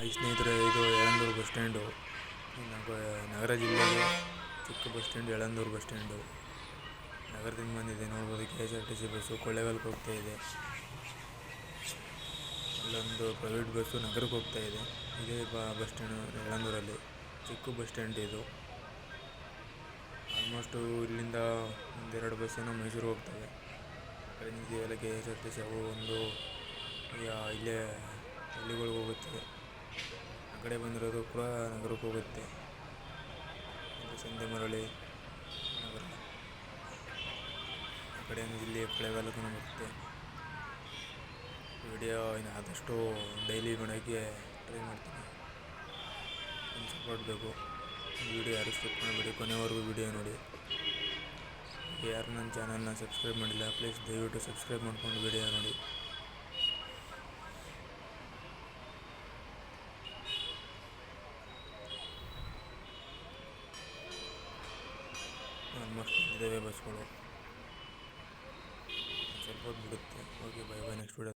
ಈ ಸ್ನೇಹಿತರೆ, ಇದು ಯಳಂದೂರು ಬಸ್ ಸ್ಟ್ಯಾಂಡು. ನಗರ ಜಿಲ್ಲೆಗೆ ಚಿಕ್ಕ bus stand Yelandur bus stand. ನಗರದಿಂದ ಬಂದಿದೆ ನೋಡ್ಬೋದು. KSRTC ಬಸ್ಸು ಕೊಳ್ಳೇಗಾಲಕ್ಕೆ ಹೋಗ್ತಾ ಇದೆ. ಅಲ್ಲೊಂದು ಪ್ರೈವೇಟ್ ಬಸ್ಸು ನಗರಕ್ಕೆ ಹೋಗ್ತಾ ಇದೆ. ಇದೇ ಬಸ್ ಸ್ಟ್ಯಾಂಡ್ ಯಳಂದೂರಲ್ಲಿ ಚಿಕ್ಕ ಬಸ್ ಸ್ಟ್ಯಾಂಡ್ ಇದು. ಆಲ್ಮೋಸ್ಟು ಇಲ್ಲಿಂದ ಒಂದೆರಡು ಬಸ್ಸೇನೋ ಮೈಸೂರಿಗೆ ಹೋಗ್ತವೆ. ಆ ಕಡೆ ನಿಂತಿದೆಯಲ್ಲ KSRTC, ಅವು ಒಂದು ಇಲ್ಲೇ ಹಳ್ಳಿಗಳಿಗೆ ಹೋಗುತ್ತೆ. ಆ ಕಡೆ ಬಂದಿರೋದು ಕೂಡ ನಗರಕ್ಕೆ ಹೋಗುತ್ತೆ. ಸಂತೆಮರಳಿ ನಗರ, ಆ ಕಡೆ ಇಲ್ಲಿ ಕೊಳ್ಳೇಗಾಲಕ್ಕೂ ಬರುತ್ತೆ. ವಿಡಿಯೋ ಆದಷ್ಟು ಡೈಲಿ ಮಾಡೋಕ್ಕೆ ಟ್ರೈ ಮಾಡ್ತೀನಿ. ಒಂದು ಸಪೋರ್ಟ್ ಬೇಕು. ವಿಡಿಯೋ ಯಾರು ಸ್ಕಿಪ್ ಮಾಡಬೇಡಿ, ಕೊನೆವರೆಗೂ ವಿಡಿಯೋ ನೋಡಿ. ಯಾರು ನನ್ನ ಚಾನಲ್ನ ಸಬ್ಸ್ಕ್ರೈಬ್ ಮಾಡಿಲ್ಲ, ಪ್ಲೀಸ್ ದಯವಿಟ್ಟು ಸಬ್ಸ್ಕ್ರೈಬ್ ಮಾಡ್ಕೊಂಡು ವಿಡಿಯೋ ನೋಡಿ. ಆಲ್ಮೋಸ್ಟ್ ಇದ್ದಾವೆ ಬಸ್ಗಳು. ಸ್ವಲ್ಪ ಹೊತ್ತು ಬಿಡುತ್ತೆ. Okay, bye bye. Next video